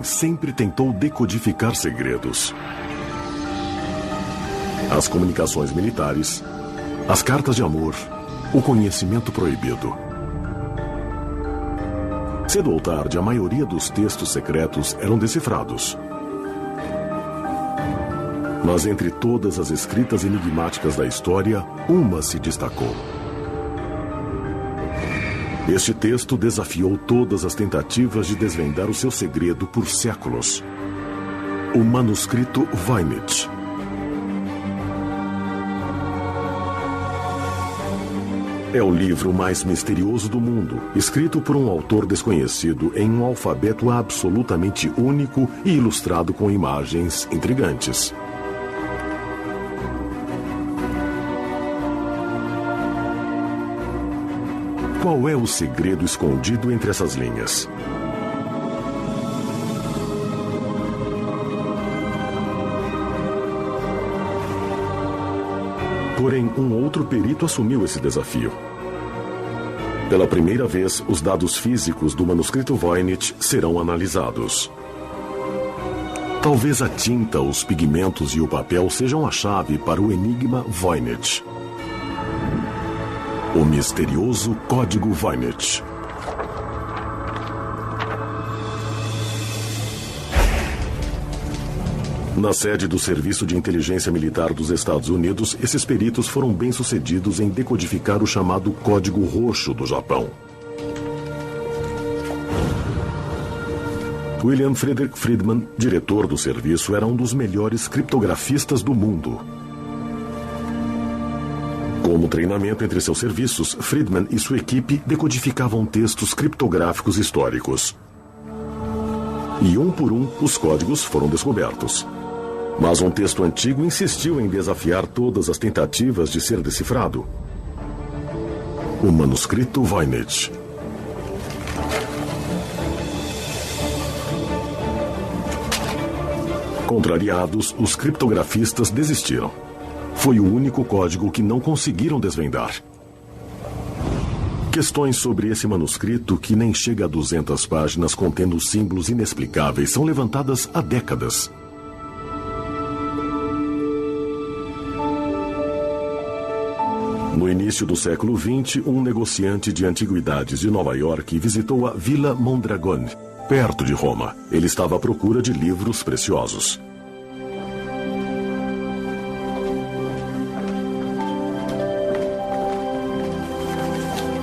sempre tentou decodificar segredos. As comunicações militares, as cartas de amor, o conhecimento proibido. Cedo ou tarde, a maioria dos textos secretos eram decifrados. Mas entre todas as escritas enigmáticas da história, uma se destacou. Este texto desafiou todas as tentativas de desvendar o seu segredo por séculos. O manuscrito Voynich. É o livro mais misterioso do mundo, escrito por um autor desconhecido em um alfabeto absolutamente único e ilustrado com imagens intrigantes. Qual é o segredo escondido entre essas linhas? Porém, um outro perito assumiu esse desafio. Pela primeira vez, os dados físicos do manuscrito Voynich serão analisados. Talvez a tinta, os pigmentos e o papel sejam a chave para o enigma Voynich. O misterioso Código Voynich. Na sede do Serviço de Inteligência Militar dos Estados Unidos, esses peritos foram bem-sucedidos em decodificar o chamado Código Roxo do Japão. William Frederick Friedman, diretor do serviço, era um dos melhores criptografistas do mundo. Como treinamento entre seus serviços, Friedman e sua equipe decodificavam textos criptográficos históricos. E um por um, os códigos foram descobertos. Mas um texto antigo insistiu em desafiar todas as tentativas de ser decifrado. O manuscrito Voynich. Contrariados, os criptografistas desistiram. Foi o único código que não conseguiram desvendar. Questões sobre esse manuscrito, que nem chega a 200 páginas contendo símbolos inexplicáveis, são levantadas há décadas. No início do século XX, um negociante de antiguidades de Nova York visitou a Villa Mondragone, perto de Roma. Ele estava à procura de livros preciosos.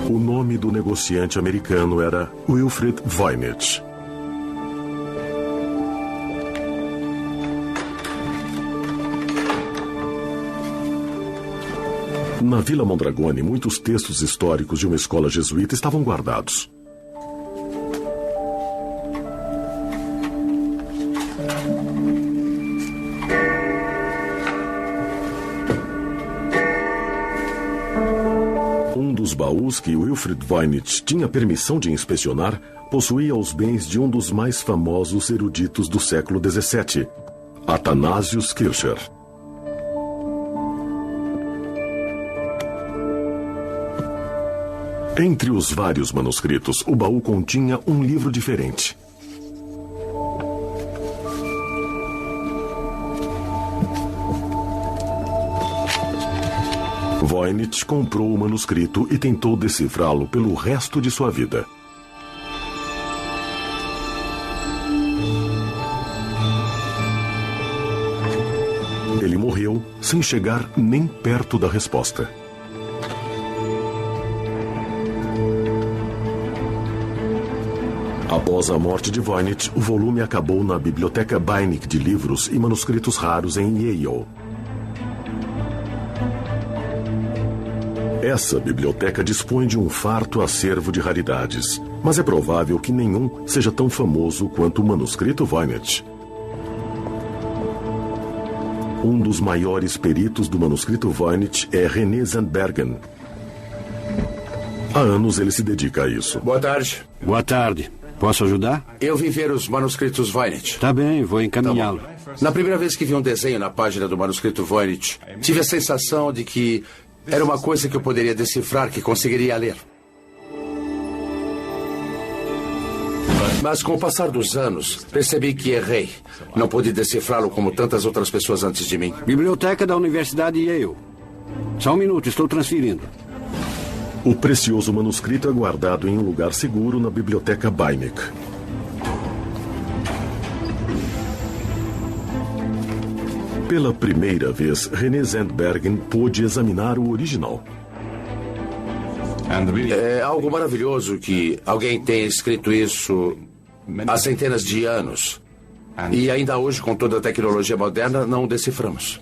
O nome do negociante americano era Wilfred Voynich. Na Vila Mondragone, muitos textos históricos de uma escola jesuíta estavam guardados. Um dos baús que Wilfred Voynich tinha permissão de inspecionar possuía os bens de um dos mais famosos eruditos do século XVII, Athanasius Kircher. Entre os vários manuscritos, o baú continha um livro diferente. Voynich comprou o manuscrito e tentou decifrá-lo pelo resto de sua vida. Ele morreu sem chegar nem perto da resposta. Após a morte de Voynich, o volume acabou na Biblioteca Beinecke de livros e manuscritos raros em Yale. Essa biblioteca dispõe de um farto acervo de raridades, mas é provável que nenhum seja tão famoso quanto o manuscrito Voynich. Um dos maiores peritos do manuscrito Voynich é René Zandbergen. Há anos ele se dedica a isso. Boa tarde. Boa tarde. Posso ajudar? Eu vim ver os manuscritos Voynich. Tá bem, vou encaminhá-lo. Na primeira vez que vi um desenho na página do manuscrito Voynich, tive a sensação de que era uma coisa que eu poderia decifrar, que conseguiria ler. Mas com o passar dos anos, percebi que errei. Não pude decifrá-lo como tantas outras pessoas antes de mim. Biblioteca da Universidade Yale. Só um minuto, estou transferindo. O precioso manuscrito é guardado em um lugar seguro na biblioteca Beinecke. Pela primeira vez, René Zandbergen pôde examinar o original. É algo maravilhoso que alguém tenha escrito isso há centenas de anos. E ainda hoje, com toda a tecnologia moderna, não o deciframos.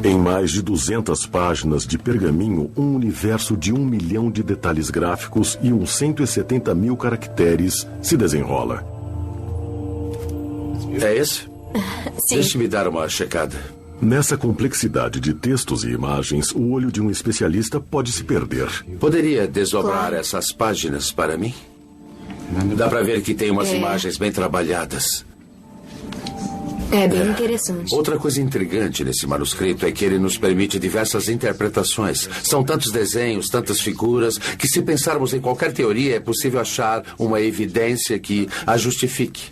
Em mais de 200 páginas de pergaminho, um universo de 1 milhão de detalhes gráficos e uns 170 mil caracteres se desenrola. É esse? Sim. Deixe-me dar uma checada. Nessa complexidade de textos e imagens, o olho de um especialista pode se perder. Poderia desdobrar Claro. essas páginas para mim? Dá para ver que tem umas imagens bem trabalhadas. É bem interessante. Outra coisa intrigante nesse manuscrito é que ele nos permite diversas interpretações. São tantos desenhos, tantas figuras, que se pensarmos em qualquer teoria, é possível achar uma evidência que a justifique.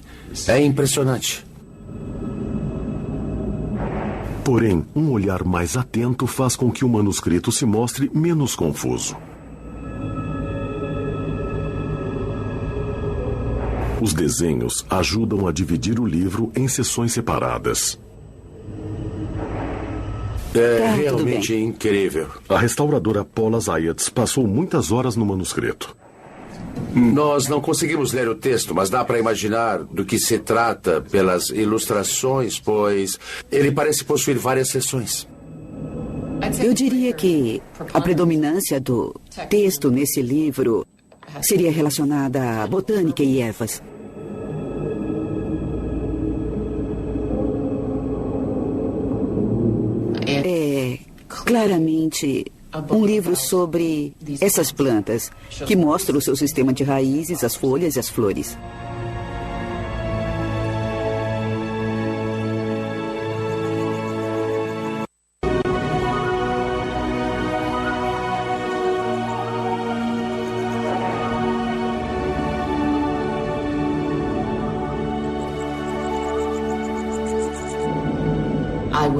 É impressionante. Porém, um olhar mais atento faz com que o manuscrito se mostre menos confuso. Os desenhos ajudam a dividir o livro em seções separadas. É Tá, tudo realmente bem. incrível. A restauradora Paula Zayats passou muitas horas no manuscrito. Nós não conseguimos ler o texto, mas dá para imaginar do que se trata pelas ilustrações, pois ele parece possuir várias seções. Eu diria que a predominância do texto nesse livro seria relacionada à botânica e ervas. É claramente um livro sobre essas plantas, que mostra o seu sistema de raízes, as folhas e as flores.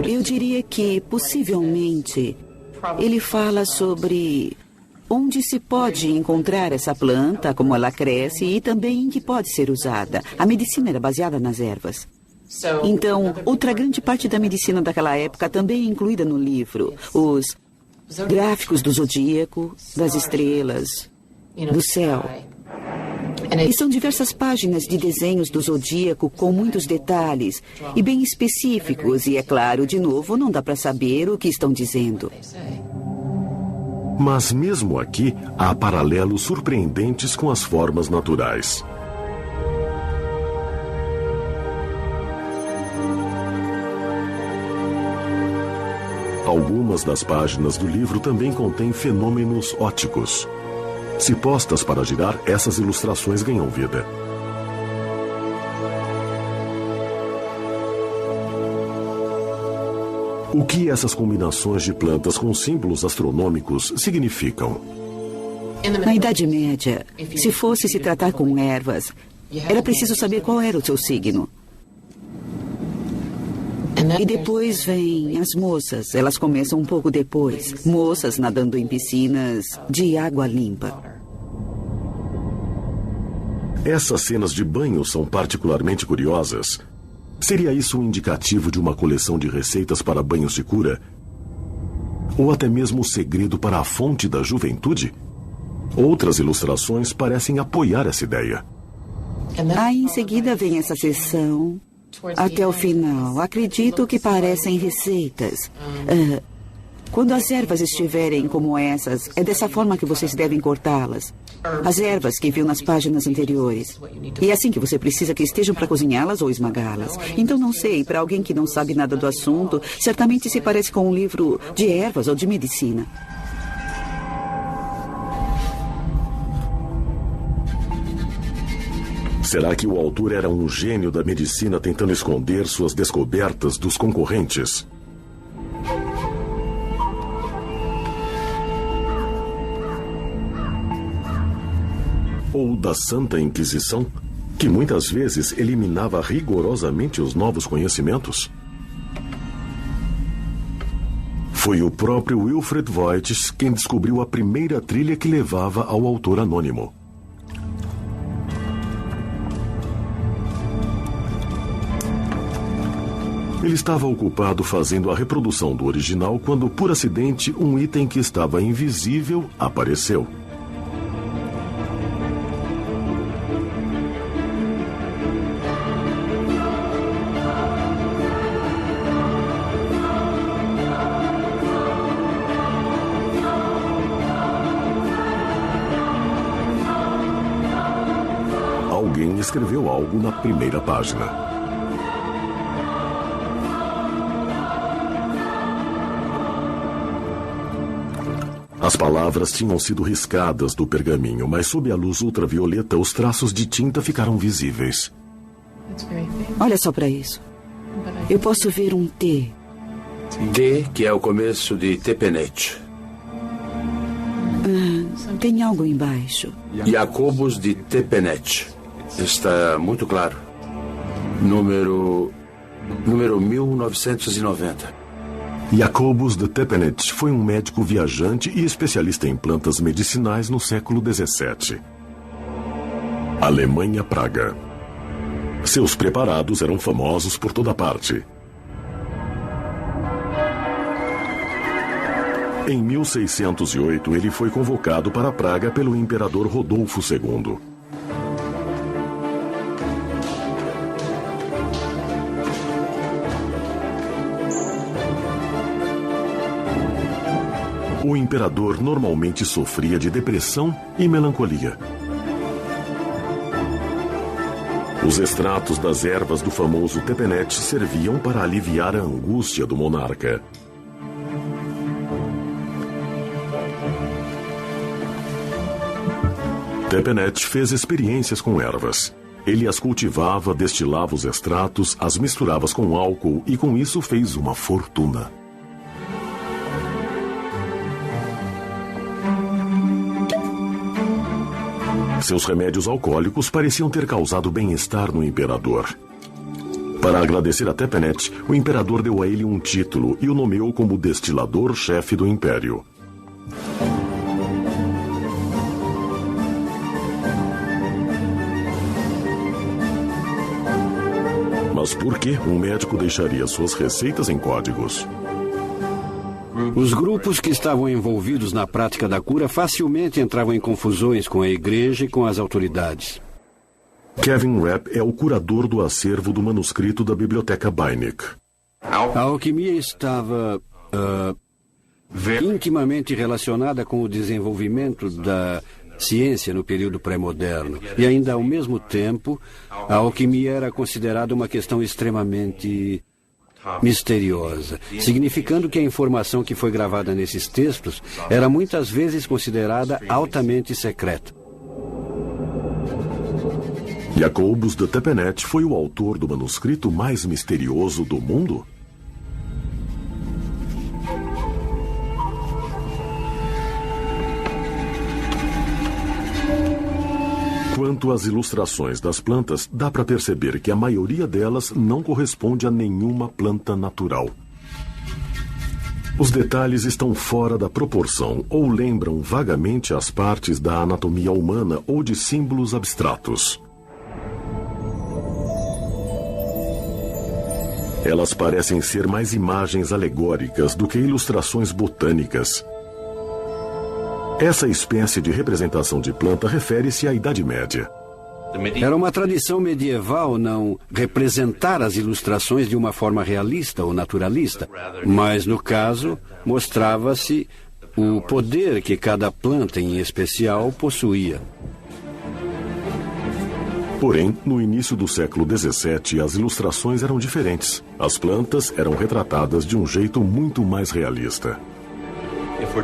Eu diria que, possivelmente, ele fala sobre onde se pode encontrar essa planta, como ela cresce e também em que pode ser usada. A medicina era baseada nas ervas. Então, outra grande parte da medicina daquela época também é incluída no livro. Os gráficos do zodíaco, das estrelas, do céu. E são diversas páginas de desenhos do zodíaco com muitos detalhes e bem específicos. E, é claro, de novo, não dá para saber o que estão dizendo. Mas mesmo aqui, há paralelos surpreendentes com as formas naturais. Algumas das páginas do livro também contêm fenômenos ópticos. Se postas para girar, essas ilustrações ganham vida. O que essas combinações de plantas com símbolos astronômicos significam? Na Idade Média, se fosse se tratar com ervas, era preciso saber qual era o seu signo. E depois vêm as moças. Elas começam um pouco depois. Moças nadando em piscinas de água limpa. Essas cenas de banho são particularmente curiosas. Seria isso um indicativo de uma coleção de receitas para banhos de cura? Ou até mesmo o segredo para a fonte da juventude? Outras ilustrações parecem apoiar essa ideia. Aí em seguida vem essa seção até o final. Acredito que parecem receitas. Quando as ervas estiverem como essas, é dessa forma que vocês devem cortá-las. As ervas que viu nas páginas anteriores. E é assim que você precisa que estejam para cozinhá-las ou esmagá-las. Então não sei, para alguém que não sabe nada do assunto, certamente se parece com um livro de ervas ou de medicina. Será que o autor era um gênio da medicina tentando esconder suas descobertas dos concorrentes? ou da Santa Inquisição, que muitas vezes eliminava rigorosamente os novos conhecimentos? Foi o próprio Wilfred Voigt quem descobriu a primeira trilha que levava ao autor anônimo. Ele estava ocupado fazendo a reprodução do original quando, por acidente, um item que estava invisível apareceu. Alguém escreveu algo na primeira página. As palavras tinham sido riscadas do pergaminho, mas sob a luz ultravioleta os traços de tinta ficaram visíveis. Olha só para isso. Eu posso ver um T. T, que é o começo de Tepenet. Tem algo embaixo. Jacobus de Tepenet. Está muito claro. Número 1990. Jacobus de Tepenet foi um médico viajante e especialista em plantas medicinais no século XVII. Alemanha, Praga. Seus preparados eram famosos por toda parte. Em 1608, ele foi convocado para Praga pelo imperador Rodolfo II. O imperador normalmente sofria de depressão e melancolia. Os extratos das ervas do famoso Tepenet serviam para aliviar a angústia do monarca. Tepenet fez experiências com ervas. Ele as cultivava, destilava os extratos, as misturava com álcool e com isso fez uma fortuna. Seus remédios alcoólicos pareciam ter causado bem-estar no imperador. Para agradecer a Tepenet, o imperador deu a ele um título e o nomeou como destilador-chefe do império. Mas por que um médico deixaria suas receitas em códigos? Os grupos que estavam envolvidos na prática da cura facilmente entravam em confusões com a igreja e com as autoridades. Kevin Rapp é o curador do acervo do manuscrito da Biblioteca Beinecke. A alquimia estava intimamente relacionada com o desenvolvimento da ciência no período pré-moderno. E ainda ao mesmo tempo, a alquimia era considerada uma questão extremamente misteriosa, significando que a informação que foi gravada nesses textos era muitas vezes considerada altamente secreta. Jacobus de Tepenet foi o autor do manuscrito mais misterioso do mundo? Quanto às ilustrações das plantas, dá para perceber que a maioria delas não corresponde a nenhuma planta natural. Os detalhes estão fora da proporção ou lembram vagamente as partes da anatomia humana ou de símbolos abstratos. Elas parecem ser mais imagens alegóricas do que ilustrações botânicas. Essa espécie de representação de planta refere-se à Idade Média. Era uma tradição medieval não representar as ilustrações de uma forma realista ou naturalista, mas, no caso, mostrava-se o poder que cada planta em especial possuía. Porém, no início do século XVII, as ilustrações eram diferentes. As plantas eram retratadas de um jeito muito mais realista.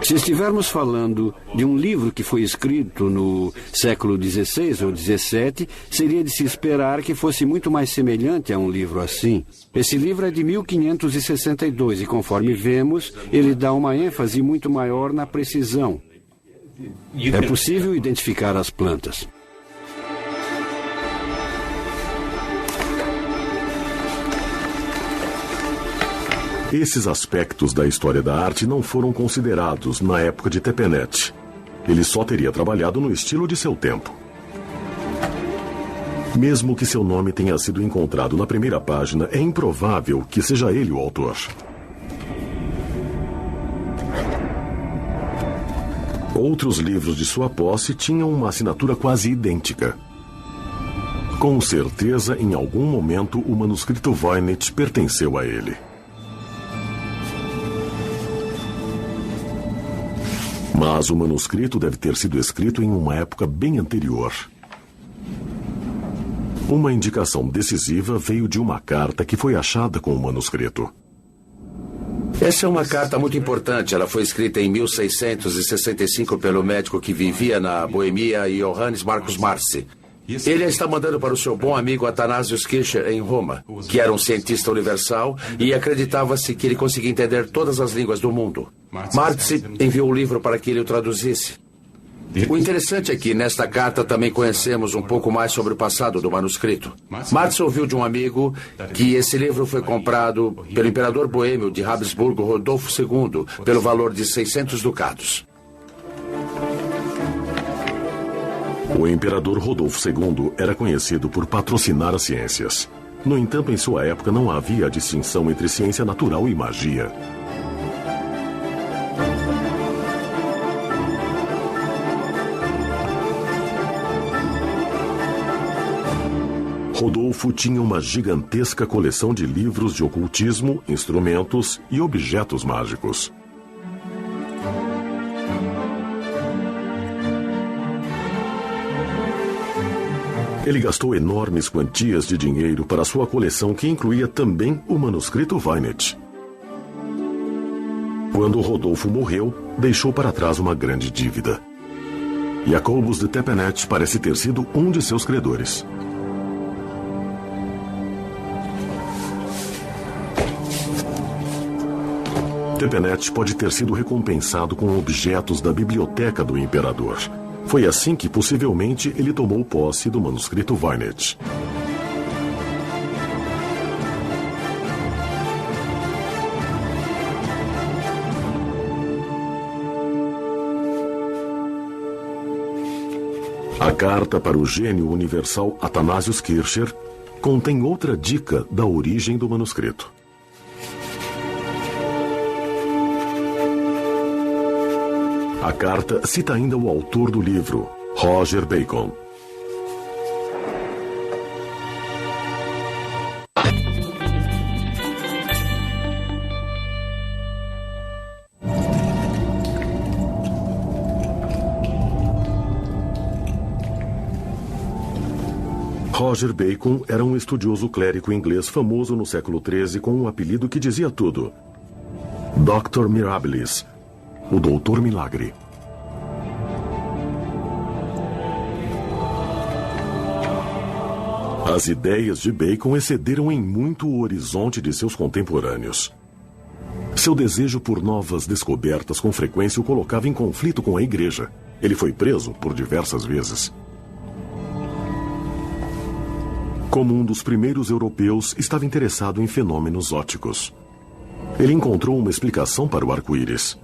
Se estivermos falando de um livro que foi escrito no século XVI ou XVII, seria de se esperar que fosse muito mais semelhante a um livro assim. Esse livro é de 1562 e, conforme vemos, ele dá uma ênfase muito maior na precisão. É possível identificar as plantas. Esses aspectos da história da arte não foram considerados na época de Tepenet. Ele só teria trabalhado no estilo de seu tempo. Mesmo que seu nome tenha sido encontrado na primeira página, é improvável que seja ele o autor. Outros livros de sua posse tinham uma assinatura quase idêntica. Com certeza, em algum momento, o manuscrito Voynich pertenceu a ele. Mas o manuscrito deve ter sido escrito em uma época bem anterior. Uma indicação decisiva veio de uma carta que foi achada com o manuscrito. Essa é uma carta muito importante. Ela foi escrita em 1665 pelo médico que vivia na Boemia, Johannes Marcus Marci. Ele a está mandando para o seu bom amigo Athanasius Kircher, em Roma, que era um cientista universal e acreditava-se que ele conseguia entender todas as línguas do mundo. Marci enviou o livro para que ele o traduzisse. O interessante é que, nesta carta, também conhecemos um pouco mais sobre o passado do manuscrito. Marci ouviu de um amigo que esse livro foi comprado pelo imperador boêmio de Habsburgo, Rodolfo II, pelo valor de 600 ducados. O imperador Rodolfo II era conhecido por patrocinar as ciências. No entanto, em sua época não havia distinção entre ciência natural e magia. Rodolfo tinha uma gigantesca coleção de livros de ocultismo, instrumentos e objetos mágicos. Ele gastou enormes quantias de dinheiro para sua coleção, que incluía também o manuscrito Voynich. Quando Rodolfo morreu, deixou para trás uma grande dívida. Jacobus de Tepenet parece ter sido um de seus credores. Tepenet pode ter sido recompensado com objetos da biblioteca do imperador. Foi assim que, possivelmente, ele tomou posse do manuscrito Voynich. A carta para o gênio universal Athanasius Kircher contém outra dica da origem do manuscrito. A carta cita ainda o autor do livro, Roger Bacon. Roger Bacon era um estudioso clérigo inglês famoso no século XIII com um apelido que dizia tudo: Dr. Mirabilis, o Doutor Milagre. As ideias de Bacon excederam em muito o horizonte de seus contemporâneos. Seu desejo por novas descobertas com frequência o colocava em conflito com a igreja. Ele foi preso por diversas vezes. Como um dos primeiros europeus, estava interessado em fenômenos ópticos. Ele encontrou uma explicação para o arco-íris.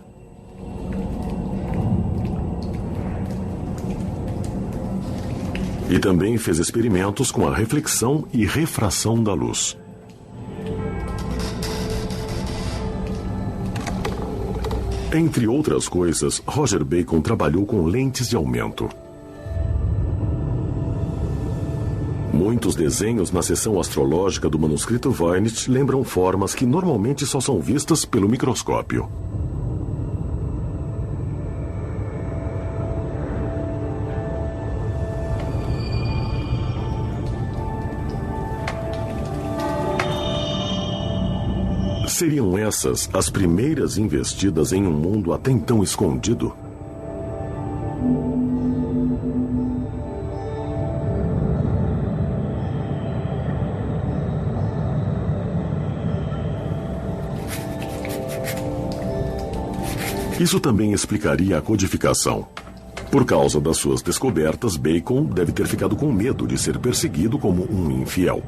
E também fez experimentos com a reflexão e refração da luz. Entre outras coisas, Roger Bacon trabalhou com lentes de aumento. Muitos desenhos na seção astrológica do manuscrito Voynich lembram formas que normalmente só são vistas pelo microscópio. Seriam essas as primeiras investidas em um mundo até então escondido? Isso também explicaria a codificação. Por causa das suas descobertas, Bacon deve ter ficado com medo de ser perseguido como um infiel.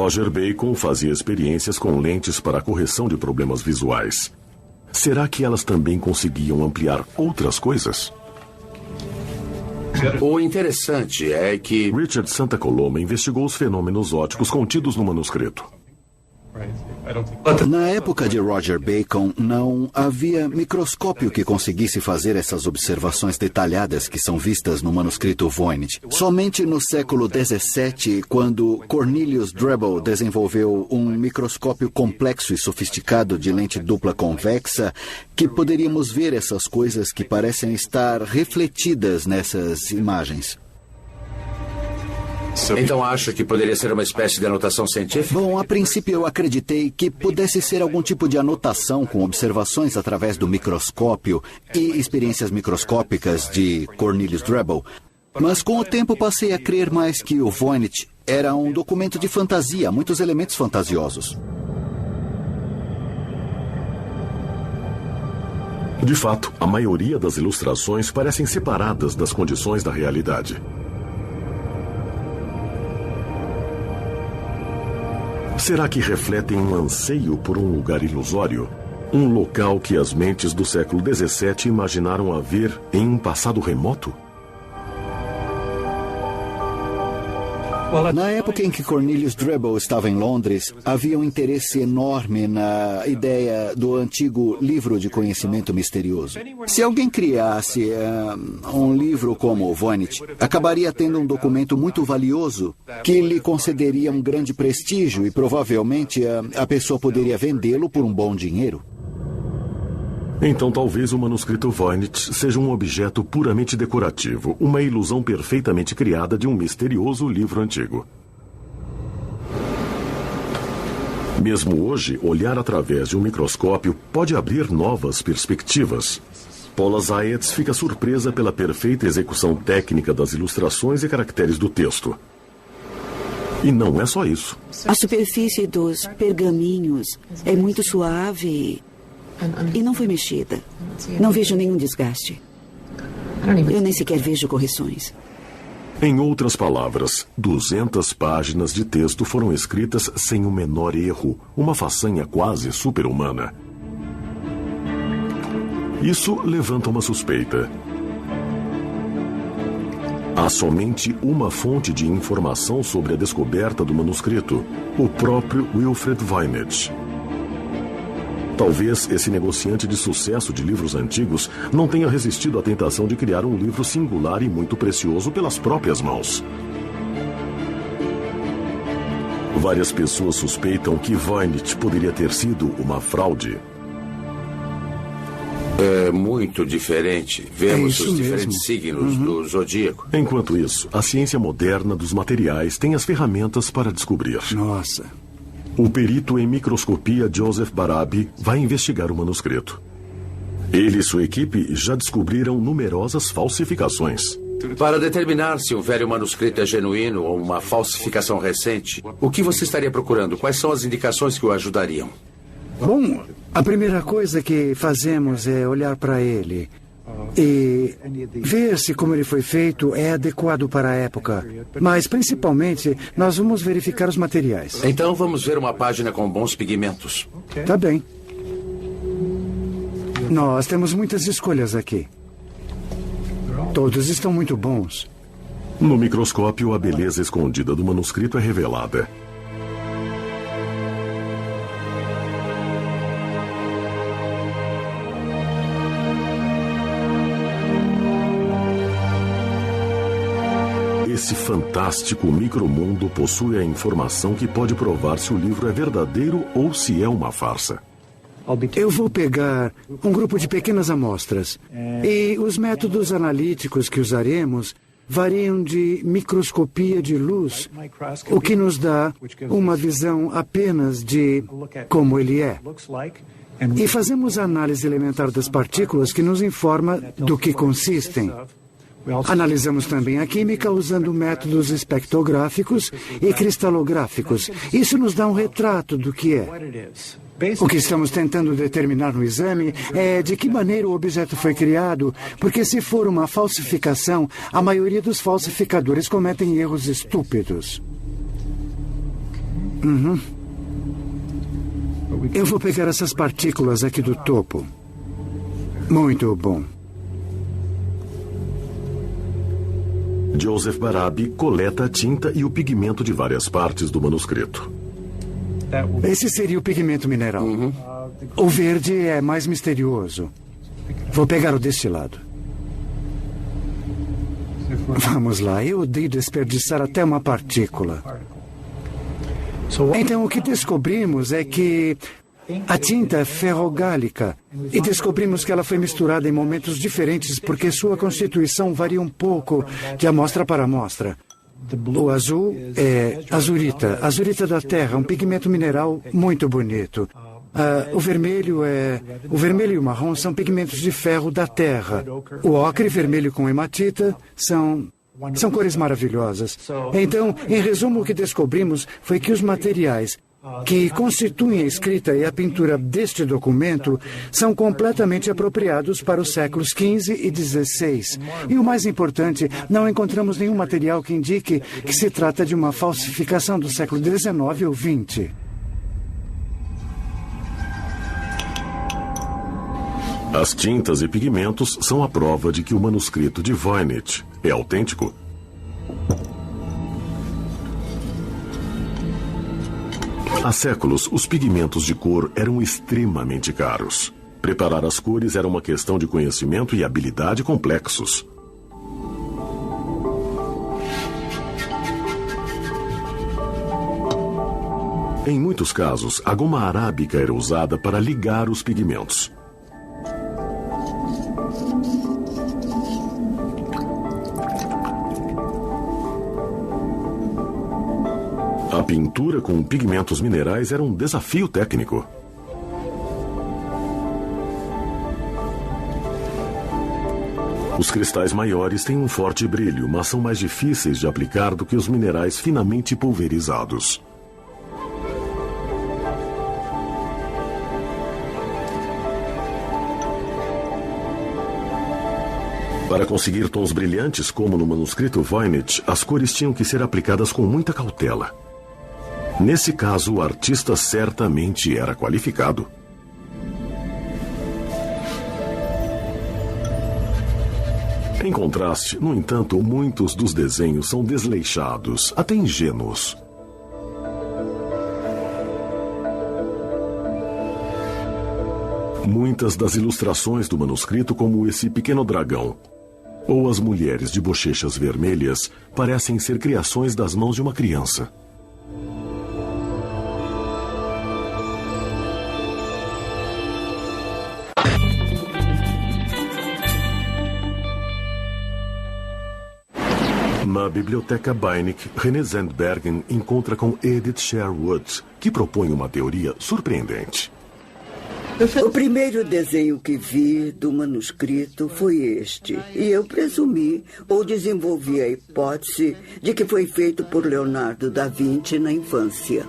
Roger Bacon fazia experiências com lentes para a correção de problemas visuais. Será que elas também conseguiam ampliar outras coisas? O interessante é que Richard Santa Coloma investigou os fenômenos ópticos contidos no manuscrito. Na época de Roger Bacon, não havia microscópio que conseguisse fazer essas observações detalhadas que são vistas no manuscrito Voynich. Somente no século XVII, quando Cornelius Drebbel desenvolveu um microscópio complexo e sofisticado de lente dupla convexa, que poderíamos ver essas coisas que parecem estar refletidas nessas imagens. então acha que poderia ser uma espécie de anotação científica? Bom, a princípio eu acreditei que pudesse ser algum tipo de anotação com observações através do microscópio e experiências microscópicas de Cornelius Drebbel. Mas com o tempo passei a crer mais que o Voynich era um documento de fantasia, muitos elementos fantasiosos. De fato, a maioria das ilustrações parecem separadas das condições da realidade. Será que refletem um anseio por um lugar ilusório? Um local que as mentes do século XVII imaginaram haver em um passado remoto? Na época em que Cornelius Drebbel estava em Londres, havia um interesse enorme na ideia do antigo livro de conhecimento misterioso. Se alguém criasse um livro como o Voynich, acabaria tendo um documento muito valioso que lhe concederia um grande prestígio e provavelmente a pessoa poderia vendê-lo por um bom dinheiro. Então talvez o manuscrito Voynich seja um objeto puramente decorativo, uma ilusão perfeitamente criada de um misterioso livro antigo. Mesmo hoje, olhar através de um microscópio pode abrir novas perspectivas. Paula Zayats fica surpresa pela perfeita execução técnica das ilustrações e caracteres do texto. E não é só isso. A superfície dos pergaminhos é muito suave e não foi mexida. Não vejo nenhum desgaste. Eu nem sequer vejo correções. Em outras palavras, 200 páginas de texto foram escritas sem o menor erro, uma façanha quase super-humana. Isso levanta uma suspeita. Há somente uma fonte de informação sobre a descoberta do manuscrito, o próprio Wilfred Voynich. Talvez esse negociante de sucesso de livros antigos não tenha resistido à tentação de criar um livro singular e muito precioso pelas próprias mãos. Várias pessoas suspeitam que Voynich poderia ter sido uma fraude. É muito diferente. Vemos os diferentes signos do zodíaco. Enquanto isso, a ciência moderna dos materiais tem as ferramentas para descobrir. Nossa. O perito em microscopia Joseph Barabi vai investigar o manuscrito. Ele e sua equipe já descobriram numerosas falsificações. Para determinar se um velho manuscrito é genuíno ou uma falsificação recente, o que você estaria procurando? Quais são as indicações que o ajudariam? Bom, a primeira coisa que fazemos é olhar para ele e ver se como ele foi feito é adequado para a época. Mas, principalmente, nós vamos verificar os materiais. Então vamos ver uma página com bons pigmentos. Tá bem. Nós temos muitas escolhas aqui. Todos estão muito bons. No microscópio, a beleza escondida do manuscrito é revelada. Esse fantástico micromundo possui a informação que pode provar se o livro é verdadeiro ou se é uma farsa. Eu vou pegar um grupo de pequenas amostras e os métodos analíticos que usaremos variam de microscopia de luz, o que nos dá uma visão apenas de como ele é. E fazemos a análise elementar das partículas que nos informa do que consistem. Analisamos também a química usando métodos espectrográficos e cristalográficos. Isso nos dá um retrato do que é. O que estamos tentando determinar no exame é de que maneira o objeto foi criado, porque se for uma falsificação, a maioria dos falsificadores cometem erros estúpidos. Eu vou pegar essas partículas aqui do topo. Muito bom. Joseph Barabi coleta a tinta e o pigmento de várias partes do manuscrito. Esse seria o pigmento mineral. O verde é mais misterioso. Vou pegar o deste lado. Vamos lá, eu odeio desperdiçar até uma partícula. Então, o que descobrimos é que a tinta é ferrogálica. E descobrimos que ela foi misturada em momentos diferentes porque sua constituição varia um pouco de amostra para amostra. O azul é azurita, azurita da terra, um pigmento mineral muito bonito. O vermelho e o marrom são pigmentos de ferro da terra. O ocre vermelho com hematita são cores maravilhosas. Então, em resumo, o que descobrimos foi que os materiais que constituem a escrita e a pintura deste documento são completamente apropriados para os séculos XV e XVI. E o mais importante, não encontramos nenhum material que indique que se trata de uma falsificação do século XIX ou XX. As tintas e pigmentos são a prova de que o manuscrito de Voynich é autêntico. Há séculos, os pigmentos de cor eram extremamente caros. Preparar as cores era uma questão de conhecimento e habilidade complexos. Em muitos casos, a goma arábica era usada para ligar os pigmentos. A pintura com pigmentos minerais era um desafio técnico. Os cristais maiores têm um forte brilho, mas são mais difíceis de aplicar do que os minerais finamente pulverizados. Para conseguir tons brilhantes, como no manuscrito Voynich, as cores tinham que ser aplicadas com muita cautela. Nesse caso, o artista certamente era qualificado. Em contraste, no entanto, muitos dos desenhos são desleixados, até ingênuos. Muitas das ilustrações do manuscrito, como esse pequeno dragão, ou as mulheres de bochechas vermelhas, parecem ser criações das mãos de uma criança. Na biblioteca Beinecke, René Zandbergen encontra com Edith Sherwood, que propõe uma teoria surpreendente. O primeiro desenho que vi do manuscrito foi este, e eu presumi ou desenvolvi a hipótese de que foi feito por Leonardo da Vinci na infância.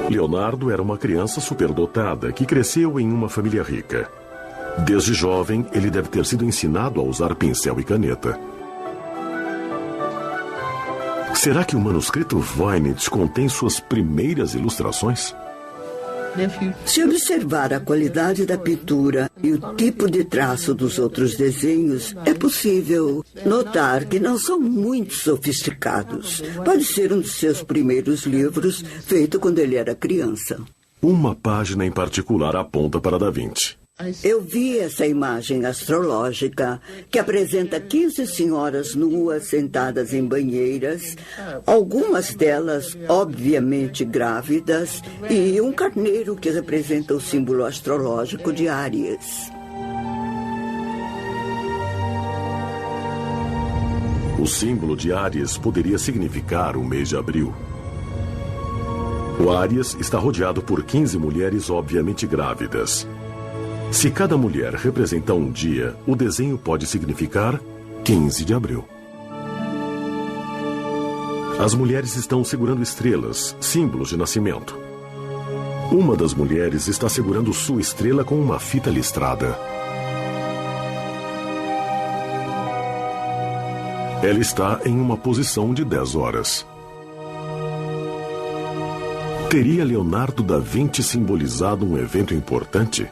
Leonardo era uma criança superdotada que cresceu em uma família rica. Desde jovem, ele deve ter sido ensinado a usar pincel e caneta. Será que o manuscrito Voynich contém suas primeiras ilustrações? Se observar a qualidade da pintura e o tipo de traço dos outros desenhos, é possível notar que não são muito sofisticados. Pode ser um dos seus primeiros livros, feito quando ele era criança. Uma página em particular aponta para Da Vinci. Eu vi essa imagem astrológica que apresenta 15 senhoras nuas sentadas em banheiras, algumas delas obviamente grávidas, e um carneiro que representa o símbolo astrológico de Áries. O símbolo de Áries poderia significar o mês de abril. O Áries está rodeado por 15 mulheres obviamente grávidas. Se cada mulher representa um dia, o desenho pode significar 15 de abril. As mulheres estão segurando estrelas, símbolos de nascimento. Uma das mulheres está segurando sua estrela com uma fita listrada. Ela está em uma posição de 10 horas. Teria Leonardo da Vinci simbolizado um evento importante?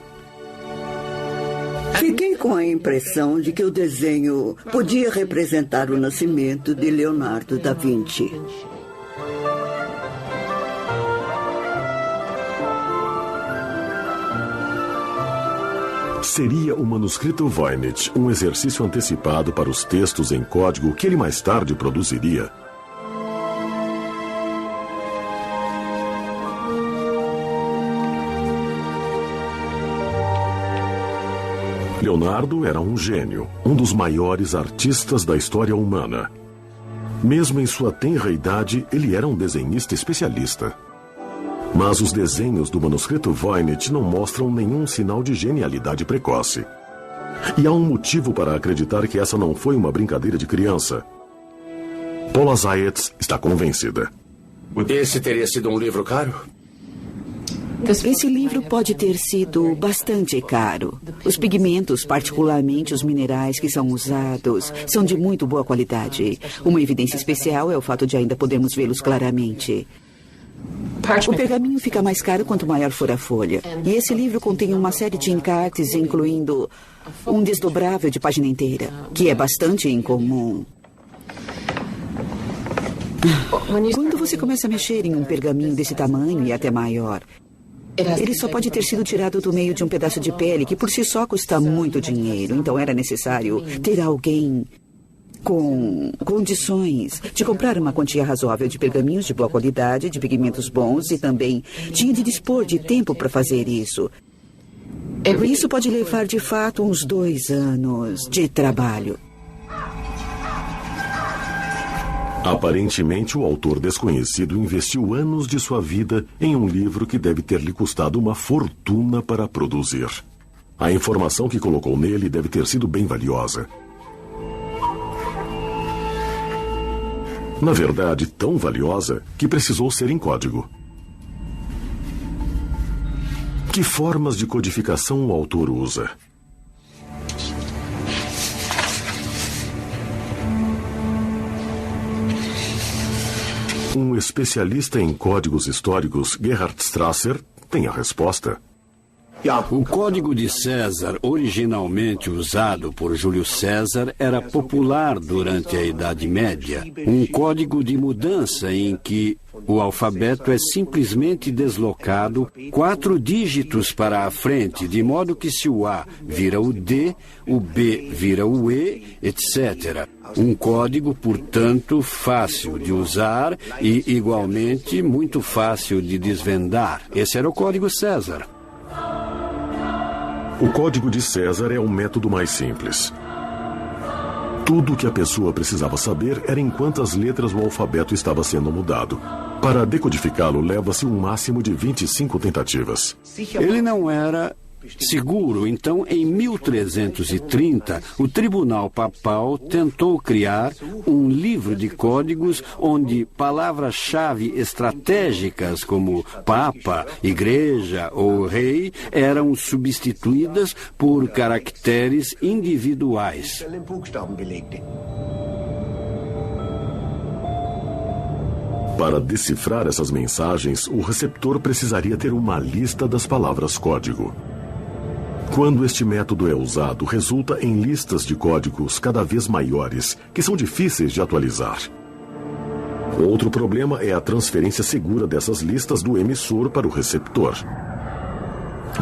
Fiquei com a impressão de que o desenho podia representar o nascimento de Leonardo da Vinci. Seria o manuscrito Voynich um exercício antecipado para os textos em código que ele mais tarde produziria? Leonardo era um gênio, um dos maiores artistas da história humana. Mesmo em sua tenra idade, ele era um desenhista especialista. Mas os desenhos do manuscrito Voynich não mostram nenhum sinal de genialidade precoce. E há um motivo para acreditar que essa não foi uma brincadeira de criança. Paula Zayed está convencida. Esse teria sido um livro caro? Esse livro pode ter sido bastante caro. Os pigmentos, particularmente os minerais que são usados, são de muito boa qualidade. Uma evidência especial é o fato de ainda podermos vê-los claramente. O pergaminho fica mais caro quanto maior for a folha. E esse livro contém uma série de encartes, incluindo um desdobrável de página inteira, que é bastante incomum. Quando você começa a mexer em um pergaminho desse tamanho e até maior, ele só pode ter sido tirado do meio de um pedaço de pele que por si só custa muito dinheiro. Então era necessário ter alguém com condições de comprar uma quantia razoável de pergaminhos de boa qualidade, de pigmentos bons, e também tinha de dispor de tempo para fazer isso. Isso pode levar, de fato, uns 2 anos de trabalho. Aparentemente, o autor desconhecido investiu anos de sua vida em um livro que deve ter lhe custado uma fortuna para produzir. A informação que colocou nele deve ter sido bem valiosa. Na verdade, tão valiosa que precisou ser em código. Que formas de codificação o autor usa? Um especialista em códigos históricos, Gerhard Strasser, tem a resposta. O Código de César, originalmente usado por Júlio César, era popular durante a Idade Média. Um código de mudança em que o alfabeto é simplesmente deslocado 4 dígitos para a frente, de modo que se o A vira o D, o B vira o E, etc. Um código, portanto, fácil de usar e, igualmente, muito fácil de desvendar. Esse era o Código César. O Código de César é o método mais simples. Tudo o que a pessoa precisava saber era em quantas letras o alfabeto estava sendo mudado. Para decodificá-lo, leva-se um máximo de 25 tentativas. Ele não era seguro, então, em 1330, o Tribunal Papal tentou criar um livro de códigos onde palavras-chave estratégicas como Papa, Igreja ou Rei eram substituídas por caracteres individuais. Para decifrar essas mensagens, o receptor precisaria ter uma lista das palavras-código. Quando este método é usado, resulta em listas de códigos cada vez maiores, que são difíceis de atualizar. Outro problema é a transferência segura dessas listas do emissor para o receptor.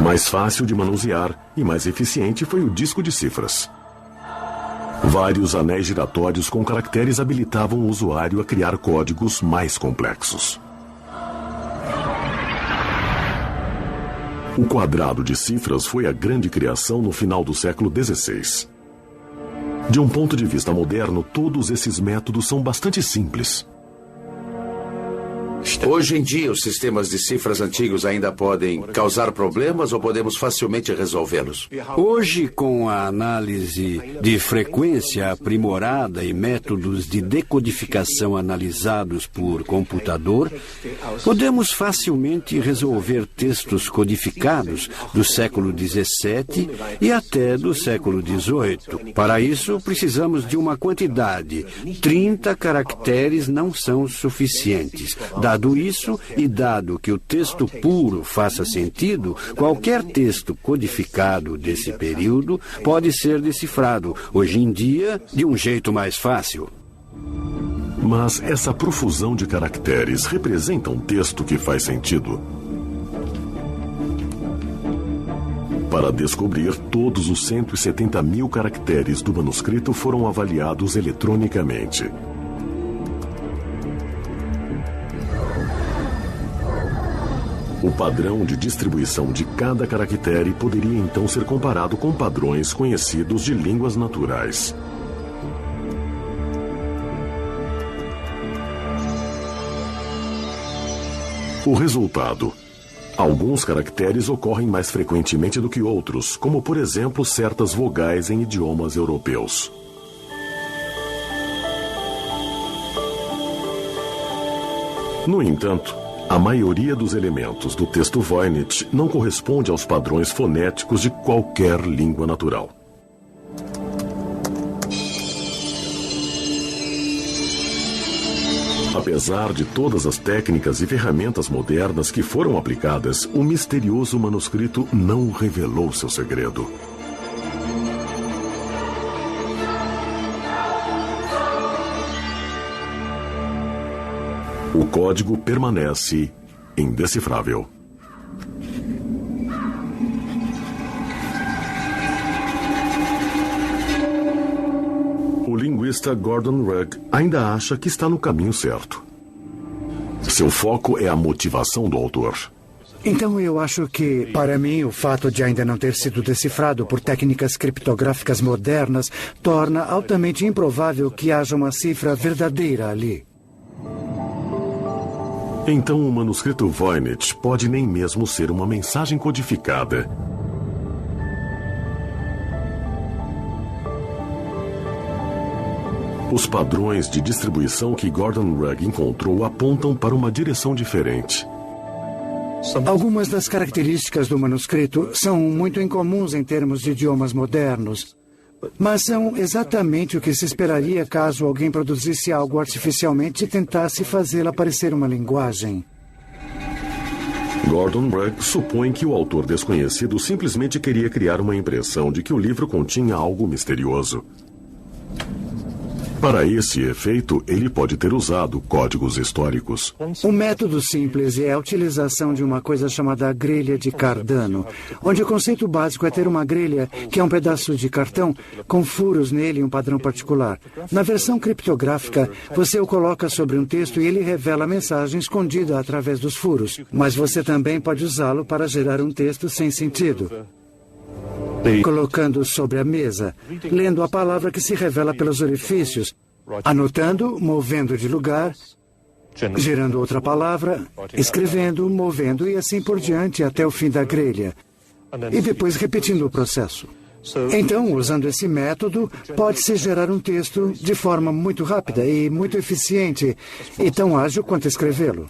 Mais fácil de manusear e mais eficiente foi o disco de cifras. Vários anéis giratórios com caracteres habilitavam o usuário a criar códigos mais complexos. O quadrado de cifras foi a grande criação no final do século XVI. De um ponto de vista moderno, todos esses métodos são bastante simples. Hoje em dia, os sistemas de cifras antigos ainda podem causar problemas ou podemos facilmente resolvê-los? Hoje, com a análise de frequência aprimorada e métodos de decodificação analisados por computador, podemos facilmente resolver textos codificados do século XVII e até do século XVIII. Para isso, precisamos de uma quantidade. 30 caracteres não são suficientes. Dado isso, e dado que o texto puro faça sentido, qualquer texto codificado desse período pode ser decifrado, hoje em dia, de um jeito mais fácil. Mas essa profusão de caracteres representa um texto que faz sentido? Para descobrir, todos os 170 mil caracteres do manuscrito foram avaliados eletronicamente. O padrão de distribuição de cada caractere poderia então ser comparado com padrões conhecidos de línguas naturais. O resultado: alguns caracteres ocorrem mais frequentemente do que outros, como, por exemplo, certas vogais em idiomas europeus. No entanto, a maioria dos elementos do texto Voynich não corresponde aos padrões fonéticos de qualquer língua natural. Apesar de todas as técnicas e ferramentas modernas que foram aplicadas, o misterioso manuscrito não revelou seu segredo. O código permanece indecifrável. O linguista Gordon Rugg ainda acha que está no caminho certo. Seu foco é a motivação do autor. Então eu acho que, para mim, o fato de ainda não ter sido decifrado por técnicas criptográficas modernas torna altamente improvável que haja uma cifra verdadeira ali. Então o manuscrito Voynich pode nem mesmo ser uma mensagem codificada. Os padrões de distribuição que Gordon Rugg encontrou apontam para uma direção diferente. Algumas das características do manuscrito são muito incomuns em termos de idiomas modernos, mas são exatamente o que se esperaria caso alguém produzisse algo artificialmente e tentasse fazê-la parecer uma linguagem. Gordon Rugg supõe que o autor desconhecido simplesmente queria criar uma impressão de que o livro continha algo misterioso. Para esse efeito, ele pode ter usado códigos históricos. Um método simples é a utilização de uma coisa chamada grelha de Cardano, onde o conceito básico é ter uma grelha, que é um pedaço de cartão, com furos nele e um padrão particular. Na versão criptográfica, você o coloca sobre um texto e ele revela a mensagem escondida através dos furos. Mas você também pode usá-lo para gerar um texto sem sentido. Colocando sobre a mesa, lendo a palavra que se revela pelos orifícios, anotando, movendo de lugar, gerando outra palavra, escrevendo, movendo e assim por diante até o fim da grelha. E depois repetindo o processo. Então, usando esse método, pode-se gerar um texto de forma muito rápida e muito eficiente, e tão ágil quanto escrevê-lo.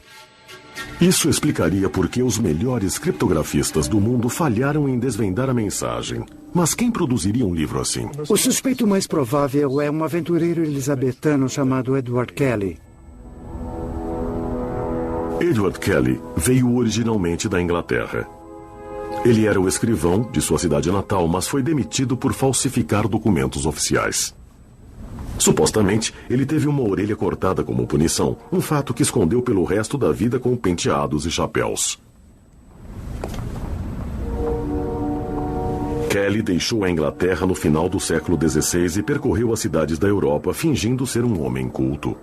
Isso explicaria por que os melhores criptografistas do mundo falharam em desvendar a mensagem. Mas quem produziria um livro assim? O suspeito mais provável é um aventureiro elisabetano chamado Edward Kelly. Edward Kelly veio originalmente da Inglaterra. Ele era o escrivão de sua cidade natal, mas foi demitido por falsificar documentos oficiais. Supostamente, ele teve uma orelha cortada como punição, um fato que escondeu pelo resto da vida com penteados e chapéus. Kelly deixou a Inglaterra no final do século XVI e percorreu as cidades da Europa, fingindo ser um homem culto.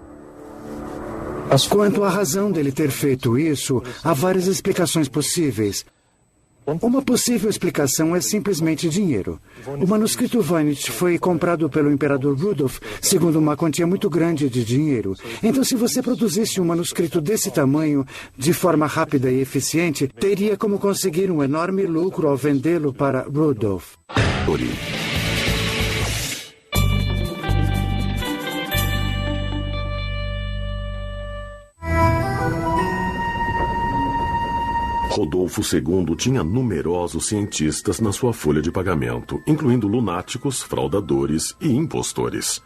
Quanto à razão dele ter feito isso, há várias explicações possíveis. Uma possível explicação é simplesmente dinheiro. O manuscrito Voynich foi comprado pelo imperador Rudolf segundo uma quantia muito grande de dinheiro. Então, se você produzisse um manuscrito desse tamanho de forma rápida e eficiente, teria como conseguir um enorme lucro ao vendê-lo para Rudolf. Rodolfo II tinha numerosos cientistas na sua folha de pagamento, incluindo lunáticos, fraudadores e impostores.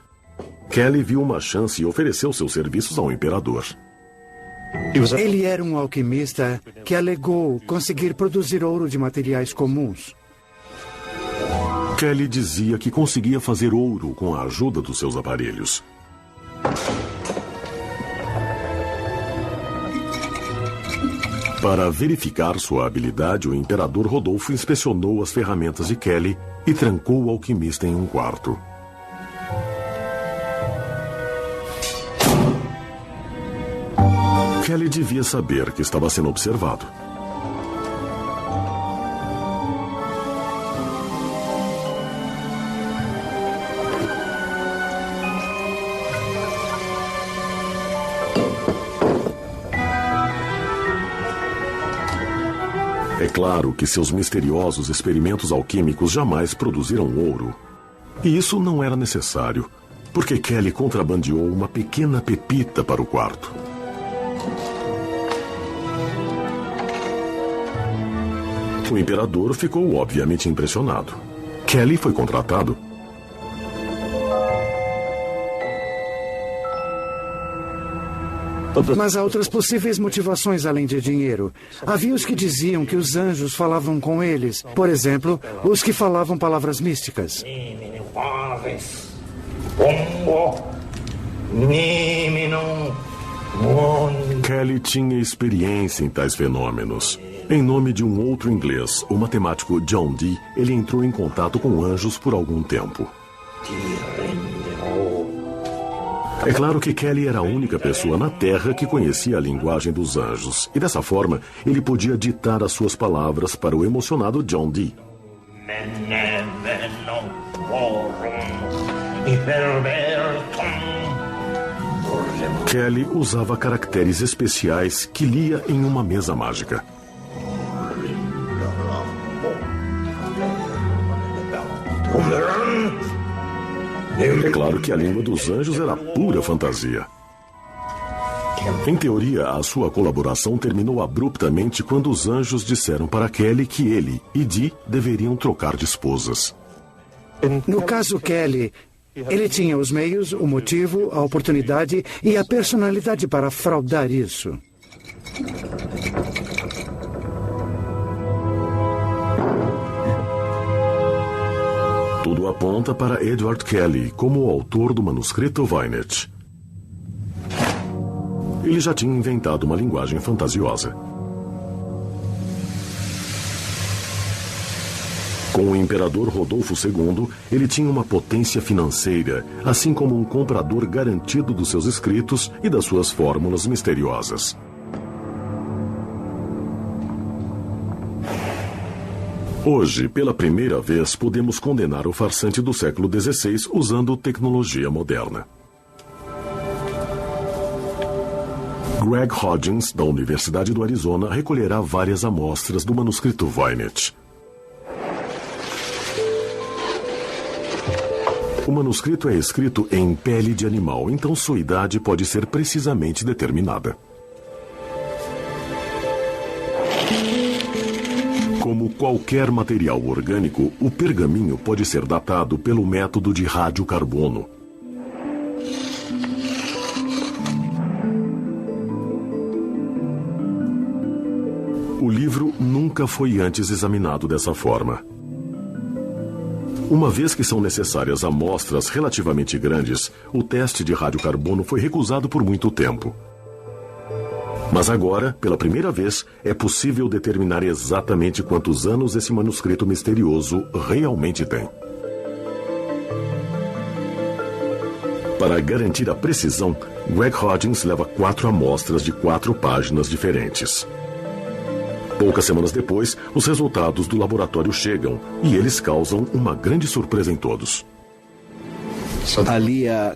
Kelly viu uma chance e ofereceu seus serviços ao imperador. Ele era um alquimista que alegou conseguir produzir ouro de materiais comuns. Kelly dizia que conseguia fazer ouro com a ajuda dos seus aparelhos. Para verificar sua habilidade, o imperador Rodolfo inspecionou as ferramentas de Kelly e trancou o alquimista em um quarto. Kelly devia saber que estava sendo observado. É claro que seus misteriosos experimentos alquímicos jamais produziram ouro. E isso não era necessário, porque Kelly contrabandeou uma pequena pepita para o quarto. O imperador ficou obviamente impressionado. Kelly foi contratado. Mas há outras possíveis motivações além de dinheiro. Havia os que diziam que os anjos falavam com eles. Por exemplo, os que falavam palavras místicas. Kelly tinha experiência em tais fenômenos. Em nome de um outro inglês, o matemático John Dee, ele entrou em contato com anjos por algum tempo. É claro que Kelly era a única pessoa na Terra que conhecia a linguagem dos anjos, e dessa forma ele podia ditar as suas palavras para o emocionado John Dee. Kelly usava caracteres especiais que lia em uma mesa mágica. É claro que a língua dos anjos era pura fantasia. Em teoria, a sua colaboração terminou abruptamente quando os anjos disseram para Kelly que ele e Dee deveriam trocar de esposas. No caso Kelly, ele tinha os meios, o motivo, a oportunidade e a personalidade para fraudar isso. Tudo aponta para Edward Kelly como o autor do manuscrito Voynich. Ele já tinha inventado uma linguagem fantasiosa. Com o imperador Rodolfo II, ele tinha uma potência financeira, assim como um comprador garantido dos seus escritos e das suas fórmulas misteriosas. Hoje, pela primeira vez, podemos condenar o farsante do século XVI usando tecnologia moderna. Greg Hodgins, da Universidade do Arizona, recolherá várias amostras do manuscrito Voynich. O manuscrito é escrito em pele de animal, então sua idade pode ser precisamente determinada. Como qualquer material orgânico, o pergaminho pode ser datado pelo método de radiocarbono. O livro nunca foi antes examinado dessa forma. Uma vez que são necessárias amostras relativamente grandes, o teste de radiocarbono foi recusado por muito tempo. Mas agora, pela primeira vez, é possível determinar exatamente quantos anos esse manuscrito misterioso realmente tem. Para garantir a precisão, Greg Hodgins leva 4 amostras de 4 páginas diferentes. Poucas semanas depois, os resultados do laboratório chegam e eles causam uma grande surpresa em todos. Ali há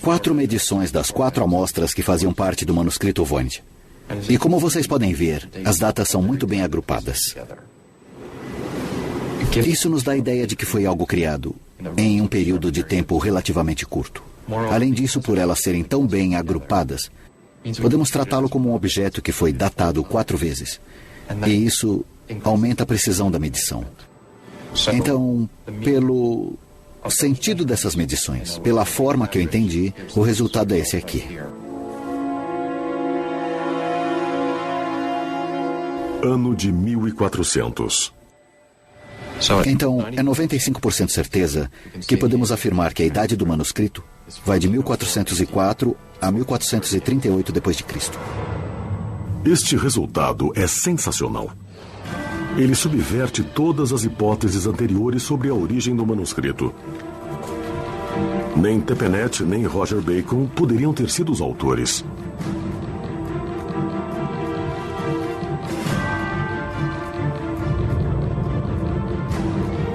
4 medições das 4 amostras que faziam parte do manuscrito Voynich. E como vocês podem ver, as datas são muito bem agrupadas. Isso nos dá a ideia de que foi algo criado em um período de tempo relativamente curto. Além disso, por elas serem tão bem agrupadas, podemos tratá-lo como um objeto que foi datado 4 vezes. E isso aumenta a precisão da medição. Então, pelo sentido dessas medições, pela forma que eu entendi, o resultado é esse aqui. Ano de 1400. Então, é 95% certeza que podemos afirmar que a idade do manuscrito vai de 1404 a 1438 d.C. Este resultado é sensacional. Ele subverte todas as hipóteses anteriores sobre a origem do manuscrito. Nem Tepenet nem Roger Bacon poderiam ter sido os autores.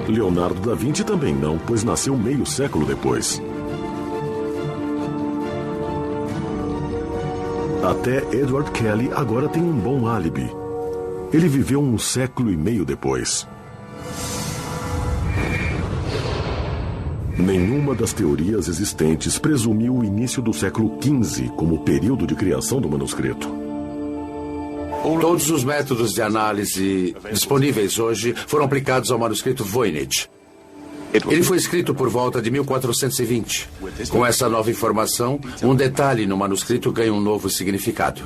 Leonardo da Vinci também não, pois nasceu meio século depois. Até Edward Kelly agora tem um bom álibi. Ele viveu 1 século e meio depois. Nenhuma das teorias existentes presumiu o início do século XV como período de criação do manuscrito. Todos os métodos de análise disponíveis hoje foram aplicados ao manuscrito Voynich. Ele foi escrito por volta de 1420. Com essa nova informação, um detalhe no manuscrito ganha um novo significado.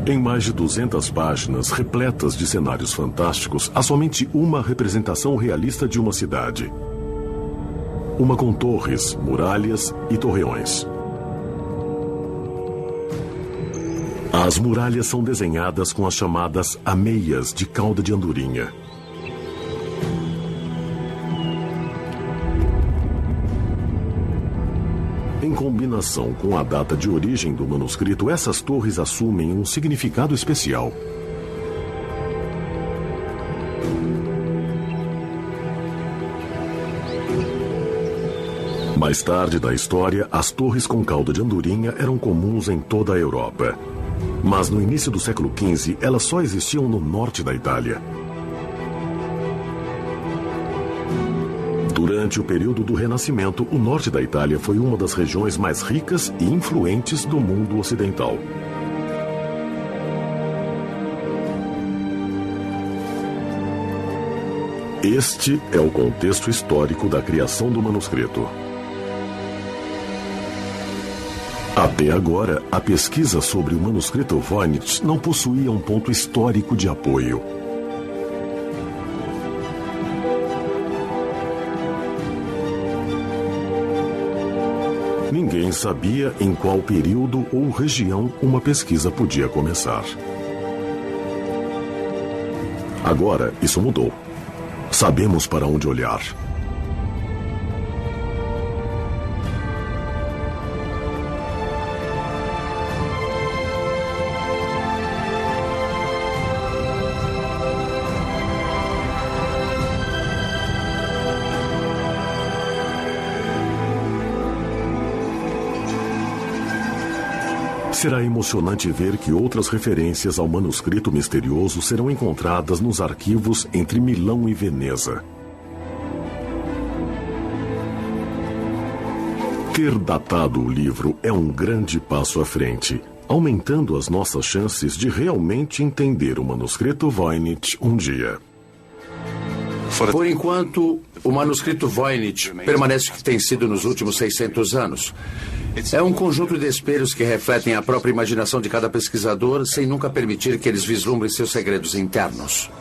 Em mais de 200 páginas, repletas de cenários fantásticos, há somente uma representação realista de uma cidade. Uma com torres, muralhas e torreões. As muralhas são desenhadas com as chamadas ameias de cauda de andorinha. Em combinação com a data de origem do manuscrito, essas torres assumem um significado especial. Mais tarde na história, as torres com cauda de andorinha eram comuns em toda a Europa. Mas no início do século XV, elas só existiam no norte da Itália. Durante o período do Renascimento, o norte da Itália foi uma das regiões mais ricas e influentes do mundo ocidental. Este é o contexto histórico da criação do manuscrito. Até agora, a pesquisa sobre o manuscrito Voynich não possuía um ponto histórico de apoio. Ninguém sabia em qual período ou região uma pesquisa podia começar. Agora, isso mudou. Sabemos para onde olhar. Será emocionante ver que outras referências ao manuscrito misterioso serão encontradas nos arquivos entre Milão e Veneza. Ter datado o livro é um grande passo à frente, aumentando as nossas chances de realmente entender o manuscrito Voynich um dia. Por enquanto, o manuscrito Voynich permanece o que tem sido nos últimos 600 anos. É um conjunto de espelhos que refletem a própria imaginação de cada pesquisador, sem nunca permitir que eles vislumbrem seus segredos internos.